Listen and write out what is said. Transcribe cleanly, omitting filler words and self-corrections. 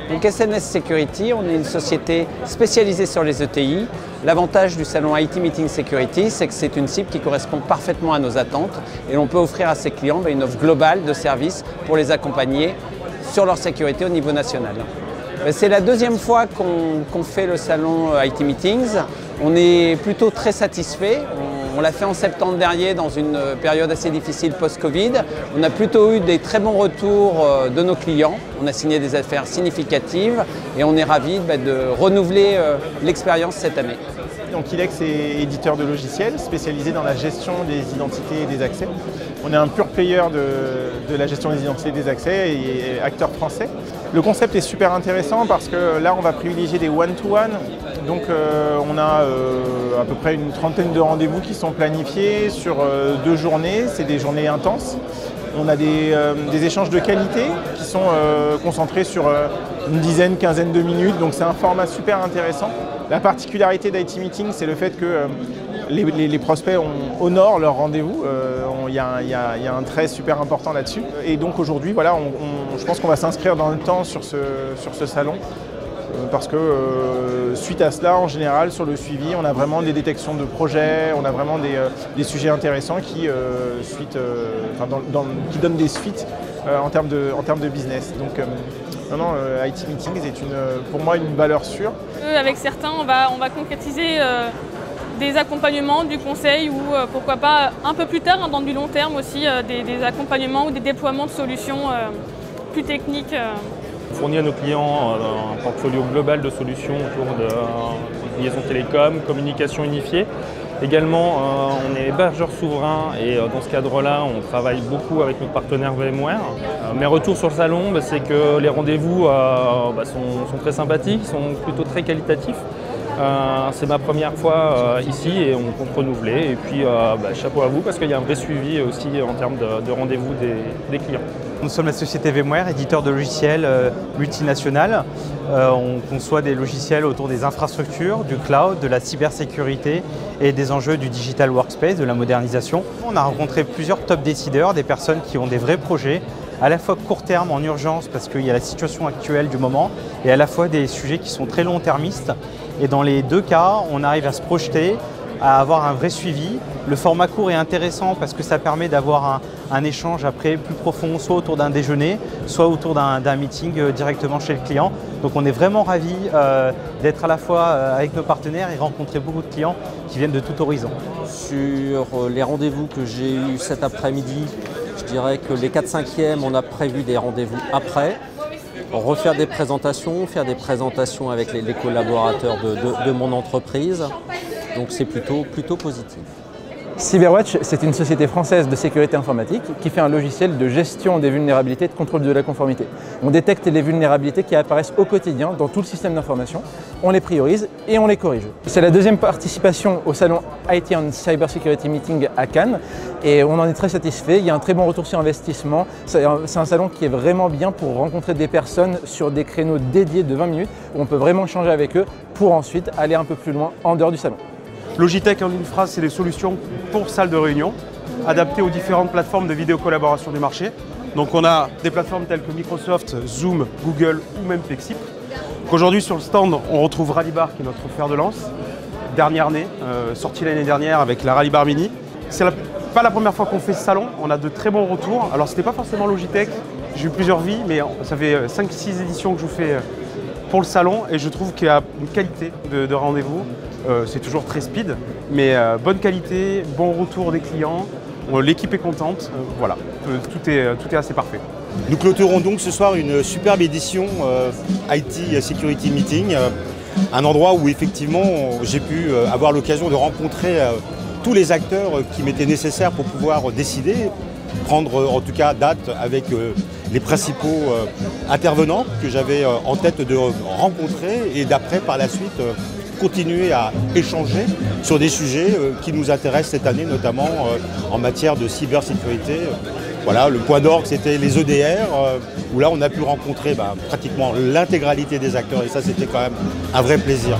Donc SNS Security, on est une société spécialisée sur les ETI. L'avantage du salon IT Meeting Security, c'est que c'est une cible qui correspond parfaitement à nos attentes et on peut offrir à ses clients une offre globale de services pour les accompagner sur leur sécurité au niveau national. C'est la deuxième fois qu'on fait le salon IT Meetings. On est plutôt très satisfait. On l'a fait en septembre dernier dans une période assez difficile post-Covid. On a plutôt eu des très bons retours de nos clients. On a signé des affaires significatives et on est ravis de renouveler l'expérience cette année. Donc Ilex est éditeur de logiciels spécialisé dans la gestion des identités et des accès. On est un pur player de la gestion des identités et des accès et acteur français. Le concept est super intéressant parce que là on va privilégier des one-to-one. Donc on a à peu près une trentaine de rendez-vous qui sont planifiés sur 2 journées. C'est des journées intenses. On a des échanges de qualité qui sont concentrés sur une dizaine, quinzaine de minutes. Donc c'est un format super intéressant. La particularité d'IT Meeting, c'est le fait que les prospects honorent leur rendez-vous. Il y a un trait super important là-dessus. Et donc aujourd'hui, voilà, je pense qu'on va s'inscrire dans le temps sur ce salon. Parce que suite à cela, en général, sur le suivi, on a vraiment des détections de projets, on a vraiment des sujets intéressants qui donnent des suites en termes de business. Donc IT Meetings est pour moi une valeur sûre. Avec certains, on va concrétiser des accompagnements, du conseil ou pourquoi pas un peu plus tard, dans du long terme aussi, des accompagnements ou des déploiements de solutions plus techniques. On fournit à nos clients un portfolio global de solutions autour de liaison télécom, communication unifiée. Également, on est hébergeur souverain et dans ce cadre-là, on travaille beaucoup avec nos partenaires VMware. Mes retours sur le salon, c'est que les rendez-vous sont très sympathiques, sont plutôt très qualitatifs. C'est ma première fois ici et on compte renouveler. Et puis chapeau à vous parce qu'il y a un vrai suivi aussi en termes de rendez-vous des clients. Nous sommes la société VMware, éditeur de logiciels multinational. On conçoit des logiciels autour des infrastructures, du cloud, de la cybersécurité et des enjeux du digital workspace, de la modernisation. On a rencontré plusieurs top décideurs, des personnes qui ont des vrais projets, à la fois court terme en urgence parce qu'il y a la situation actuelle du moment et à la fois des sujets qui sont très long-termistes. Et dans les deux cas, on arrive à se projeter, à avoir un vrai suivi. Le format court est intéressant parce que ça permet d'avoir un échange après plus profond, soit autour d'un déjeuner, soit autour d'un meeting directement chez le client. Donc on est vraiment ravis d'être à la fois avec nos partenaires et rencontrer beaucoup de clients qui viennent de tout horizon. Sur les rendez-vous que j'ai eus cet après-midi, je dirais que les 4/5e, on a prévu des rendez-vous après. Refaire des présentations, faire des présentations avec les collaborateurs de mon entreprise. Donc c'est plutôt positif. Cyberwatch, c'est une société française de sécurité informatique qui fait un logiciel de gestion des vulnérabilités et de contrôle de la conformité. On détecte les vulnérabilités qui apparaissent au quotidien dans tout le système d'information, on les priorise et on les corrige. C'est la deuxième participation au salon IT and Cyber Security Meeting à Cannes et on en est très satisfait. Il y a un très bon retour sur investissement. C'est un salon qui est vraiment bien pour rencontrer des personnes sur des créneaux dédiés de 20 minutes où on peut vraiment échanger avec eux pour ensuite aller un peu plus loin en dehors du salon. Logitech, en une phrase, c'est des solutions pour salle de réunion, adaptées aux différentes plateformes de vidéocollaboration du marché. Donc on a des plateformes telles que Microsoft, Zoom, Google ou même Pexip. Aujourd'hui sur le stand, on retrouve Rallybar qui est notre fer de lance, dernière née, sortie l'année dernière avec la Rallybar Mini. C'est pas la première fois qu'on fait ce salon, on a de très bons retours. Alors c'était pas forcément Logitech, j'ai eu plusieurs vies, mais ça fait 5-6 éditions que je vous fais pour le salon et je trouve qu'il y a une qualité de rendez-vous. C'est toujours très speed, mais bonne qualité, bon retour des clients, l'équipe est contente, voilà, tout est assez parfait. Nous clôturons donc ce soir une superbe édition IT Security Meeting, un endroit où effectivement j'ai pu avoir l'occasion de rencontrer tous les acteurs qui m'étaient nécessaires pour pouvoir décider, prendre en tout cas date avec les principaux intervenants que j'avais en tête de rencontrer et d'après par la suite continuer à échanger sur des sujets qui nous intéressent cette année, notamment en matière de cybersécurité. Voilà, le point d'orgue, c'était les EDR, où là, on a pu rencontrer pratiquement l'intégralité des acteurs, et ça, c'était quand même un vrai plaisir.